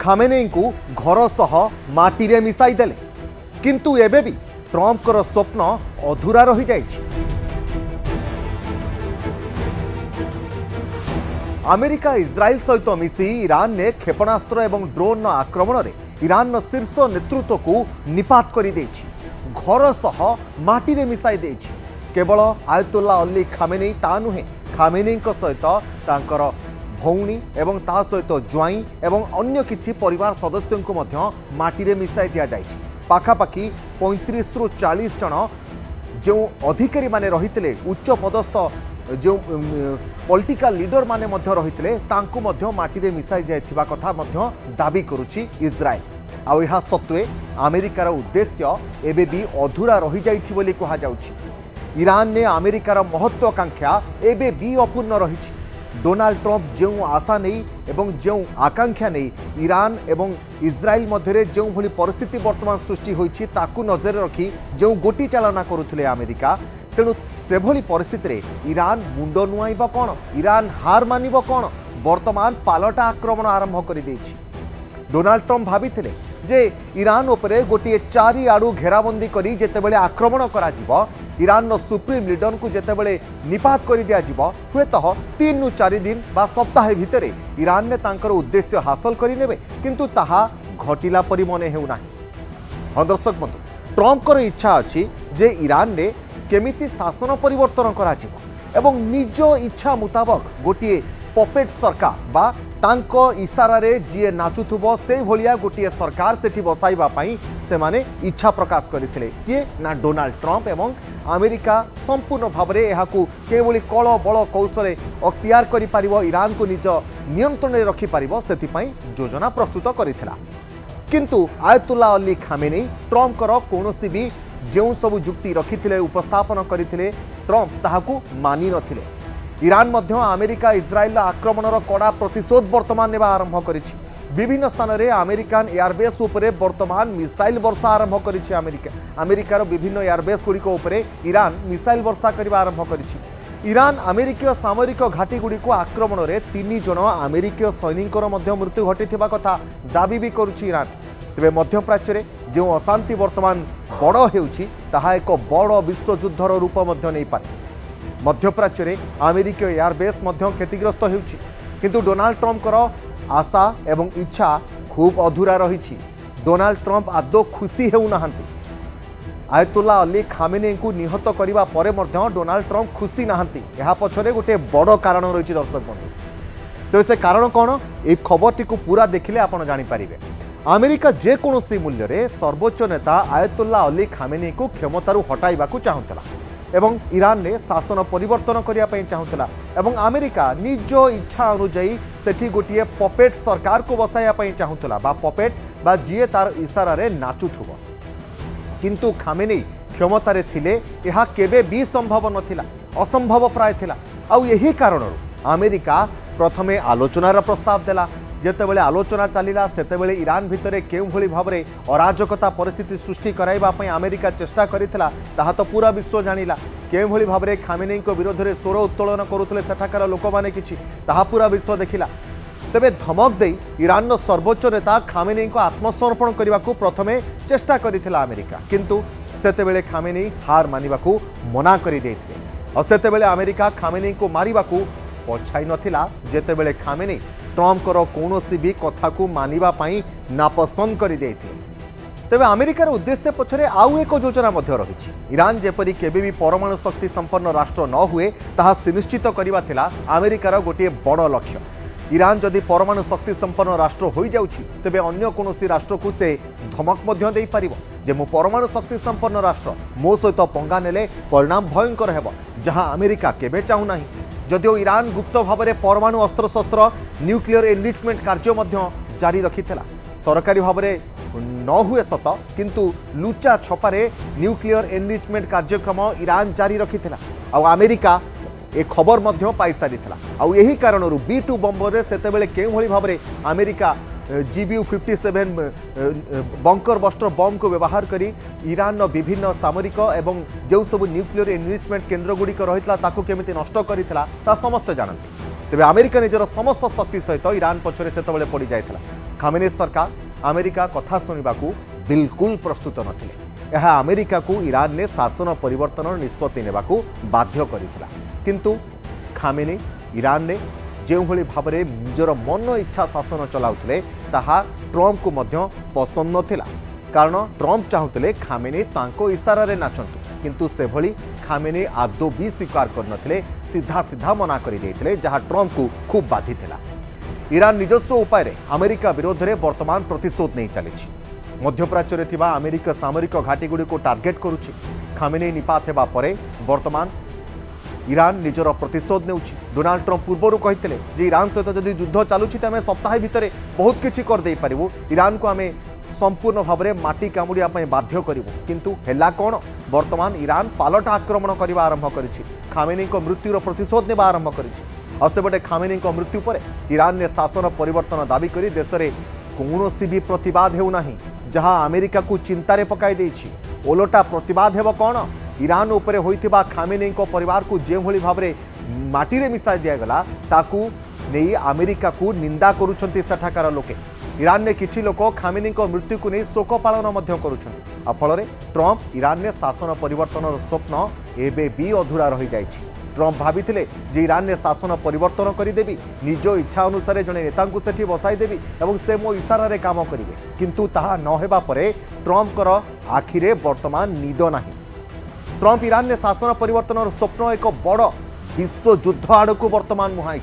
Khamenei को घर सह माटी मिसाई देले किंतु एबे भी ट्रंपर स्वप्न अधूरा रही जाइछि। अमेरिका इज्राइल सहित मिसी ईरान ने क्षेपणास्त्र एवं ड्रोन आक्रमण में ईरान शीर्ष नेतृत्व को निपात कर घर सह माटी मिसाई देछि। केवल आयतुल्ला अली खामेनेई ता नुहे खामेनेई सहित तांकर भौणी एवं ता सहित ज्वाई एवं अन्य किछि परिवार सदस्यों को मध्य माटी मिसाई दिया जाइछि। पाखापाखि 35 रु 40 जन जो अधिकारी माने रहितले उच्च पदस्थ जो पॉलिटिकल लीडर माने मध्य रहितले तांकु मध्य माटी मिसाई जायथिबा कथा मध्य दाबी करुछि इज्राइल। आ यह सत्वे अमेरिकार उद्देश्य एबे भी अधूरा रही जाइछि बोली कहा जाउछि। ईरान ने अमेरिकार महत्वाकांक्षा एबे भी अपूर्ण रही। डोनाल्ड ट्रंप जो आशा नहीं एवं जो आकांक्षा नहीं ईरान एवं इज्राइल मध्य जो भली परिस्थिति वर्तमान सृष्टि होइछि ताकू नजर रखी जो गोटी चालना करुथिले अमेरिका, तेणु से भली परिस्थिति रे ईरान मुंड नुआइबा कोन, ईरान हार मानिबो कोन, वर्तमान पालटा आक्रमण आरंभ कर देछि। डोनाल्ड ट्रंप भाविथिले जे ईरान उपरे गोटे चारिआडू घेराबंदी करी जेतेबेले आक्रमण करा जिवो, ईरान सुप्रीम लीडर को जेतेबेले निपात कर दिया जिवो, हुएत 3 रु 4 दिन बा सप्ताह भितर ईरान ने तांकर उद्देश्य हासिल करिनेबे किंतु ताहा घटिला परि मने हेउना। दर्शक बंधु, ट्रंपर इच्छा अछि जे ईरान ने केमिति शासन परिवर्तन करा जिवो एवं निज इच्छा मुताबक गोटे पपेट सरकार बा तांको इशारा रे जी नाचुथुबो से भलिया गोटे सरकार सेठी बसाइबा पई से माने इच्छा प्रकाश करथिले। किए ना डोनाल्ड ट्रंप एवं अमेरिका संपूर्ण भाव में यह केवल कल बल कौशल अख्तियार करि परिबो, ईरान को निज नियंत्रण में रखि परिबो सेथिपई योजना प्रस्तुत करिथिला। किंतु आयतुल्ला अली खामेनेई ट्रंपर कोनोसी भी जो सब जुक्ति रखिथिले उपस्थापन करिथिले ट्रंप ताहाकू मानि नथिले। ईरान मध्य अमेरिका इज्राइल आक्रमणर कड़ा प्रतिशोध वर्तमान नेबा आरंभ करिछि। विभिन्न स्थान में अमेरिकान एयरबेस उपरे वर्तमान मिसाइल वर्षा आरंभ करिछि। अमेरिकार विभिन्न एयरबेस गुड़िक उपरे ईरान मिसाइल वर्षा करबा आरंभ करिछि। ईरान अमेरिकीय सामरिक घाटी गुड़िक आक्रमण में 3 जन अमेरिकीय सैनिकर मध्य मृत्यु घटिथिबा कथा दाबी भी करुछि ईरान। तेबे मध्यप्राच्य रे जो अशांति वर्तमान बड़ हेउछि ताहा एक बड़ विश्वयुद्धर रूप मध्य नै पारे। मध्यप्राच्य रे अमेरिकीय एयरबेस मध्य क्षतिग्रस्त हेउछि किंतु डोनाल्ड ट्रंपर आशा एवं इच्छा खूब अधूरा रही। डोनाल्ड ट्रंप आदौ खुशी हेउनाहांती। आयतुल्ला अली खामेनेई को निहत करिबा परे मध्य डोनाल्ड ट्रंप खुशी नाहांती। यह पछरे गोटे बड़ कारण रही। दर्शक बंधु, तो से कारण कौन ए खबरटी को पूरा देखिले आपण जानि पारिबे। अमेरिका जेकोसी मूल्य रे सर्वोच्च नेता आयतुल्ला अली खामेनेई को क्षमतारू हटाइबाकू चाहुतला एवं ईरान ने शासन परिवर्तन करने चाहूला एवं अमेरिका निज इच्छा अनुजाई सेठी गोटे पपेट सरकार को बसाइबा चाहूला बा पपेट बा जीए तार इशारा रे नाचुथुब। किंतु खामेनेई क्षमतारे थिले यह केबे भी संभव नथिला, असंभव प्राय थिला। आउ यही कारणरू अमेरिका प्रथमे आलोचनार प्रस्ताव देला। जेतेबेले आलोचना चलिला सेतेबेले ईरान भितरे केउ भली भाबरे अराजकता परिस्थिति सृष्टि कराइबा पई अमेरिका चेष्टा करिथिला ताहा तो पूरा विश्व जानिला। केउ भली भाबरे खामेनेई को विरोध रे स्वर उत्तोलन करुथिले सेठाकार लोक माने किछि ताहा पूरा विश्व देखिला। तेबे धमक देई ईरान सर्वोच्च नेता खामेनेई को आत्मसमर्पण करने प्रथमे चेष्टा करिथिला अमेरिका, किंतु सेतेबेले खामेनेई हार मानिबाकू मना करि दैथिले और सेतेबेले अमेरिका खामेनेई को मारिबाकू पछाई नथिला। जेतेबेले खामेनेई ट्रंपर कौनसी भी कथा को मानिबा पई नापसंद कर देथिले। तेबे अमेरिकार उद्देश्य पछरे आउ एक योजना मध्य रही। ईरान जेपरी केबे भी परमाणु शक्ति संपन्न राष्ट्र न हुए ताहा सुनिश्चित करबा थिला अमेरिकार गोटे बड़ लक्ष्य। ईरान जदि परमाणु शक्ति संपन्न राष्ट्र हो जाउछि तेबे अन्य कोनोसी राष्ट्र को से धमक मध्य देई परिबो जे मो परमाणु शक्ति संपन्न राष्ट्र मो सहित पंगा नेले परिणाम भयंकर हेबो, जहां अमेरिका केबे चाहू नाही। जदिओ ईरान गुप्त भाव में परमाणु अस्त्रशस्त्र न्यूक्लियर एनरिचमेंट कार्य जारी रखिथिला, सरकारी भाव में न हुए सत किंतु लुचा छपारे न्यूक्लियर एनरिचमेंट कार्यक्रम ईरान जारी रखिथिला। आ अमेरिका ए खबर मध्य पाई सारिथिला। आ यही कारणरू B2 बम्बर सेतेबेले केउ भली भाव में America GBU-57 bunker buster bomb को व्यवहार करी ईरान विभिन्न सामरिक एवं जो सब न्यूक्लियर एनरिचमेंट केन्द्र गुड़िक रही केमिति नष्ट करता समस्त जानते। तेज अमेरिका निजर समस्त शक्ति सहित ईरान पछरे सेतबेले पड़ी जाइथिला। खामेनी सरकार अमेरिका कथा शुणा बिल्कुल प्रस्तुत नथिले। यह अमेरिका को ईरान ने शासन परिवर्तन निष्पत्ति नेबाकू बाध्य करिथिला। किंतु खामेनी ईरान ने जो भाव में निजर मन इच्छा शासन चलाउथिले ताहा ट्रम्प को मध्य पसंद नथिला। कारण ट्रम्प चाहूले खामेनी तांको इशारा रे नाचंतु, किंतु से भली खामेनी आदौ भी स्वीकार करनथिले, सीधा सीधा मना कर देइथिले, जहाँ ट्रम्प को खूब बाधिथिला। ईरान निजस्व उपाय अमेरिका विरोध में वर्तमान प्रतिशोध नहीं चली। मध्यप्राच्य में अमेरिका सामरिक घाटी गुड़ी को टार्गेट करुच्ची। खामेनी निपात होगा वर्तमान ईरान निजर प्रतिशोध नेउछि। डोनाल्ड ट्रम्प पूर्वर कहते ईरान सहित जदि युद्ध चलुछि तो आम सप्ताह भितर बहुत किछि कर दे पारिबु, ईरान को आम संपूर्ण भाव में माटी कामुड़िया बाध्य करिबु। किंतु हेला कौन, वर्तमान ईरान पालट आक्रमण करने आरंभ करिछि। खामेनी मृत्युर प्रतिशोध नेबा आरंभ करिछि। असेबटे खामेनी मृत्यु पर ईरान ने शासन परिवर्तन दाबी करी देश में कौनसी भी प्रतिवाद हेउ नाही, जहां अमेरिका को चिंतारे पकाई देछि। ओलोटा प्रतिवाद हेब कौन, ईरान उपरे होइथिबा खामेनी परिवार को जो भाव में माटी रे मिसाई दियागला ताकू नहीं अमेरिका को निंदा करुछंती सेठाकार लोके। ईरान ने किछि लोक खामेनी मृत्यु को नहीं शोक पालन मध्य करुछंती। फल ट्रम्प ईरान ने शासन परिवर्तन स्वप्न एबे भी अधूरा रही जाइछि। ट्रम्प भाविथिले जे ईरान ने शासन परिवर्तन करदेवी, निज इच्छा अनुसार जड़े नेता सेठी बसाईदेवी और से मो इशारा रे काम करेंगे, किंतु ताहा न हेबा परे ट्रम्पकर आखिरे वर्तमान निद नाही। ट्रम्प ईरान ने शासन परिवर्तन स्वप्न एक बड़ विश्व युद्ध आड़ को वर्तमान मुहाई,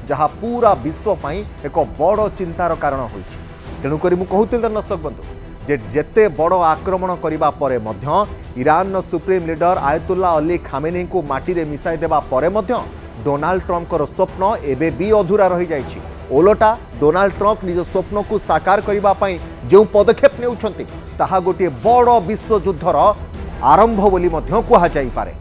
जहाँ पूरा विश्व पाई एक बड़ चिंतार कारण होइछि। तेणुक कहूल दर्शक बंधु जे जेते बड़ आक्रमण करबा परे मध्य Iran supreme leader Ayatollah Ali Khamenei को माटी रे मिसाई देबा परे मध्य डोनाल्ड ट्रम्पकर स्वप्न एबे भी अधूरा रही जाइछि। ओलोटा डोनाल्ड ट्रम्प निज स्वप्न को साकार करबा पई जो पदक्षेप नेउछंती ताहा गोटे बड़ विश्व युद्धर आरंभ बोली मध्य कहा जाई पारे।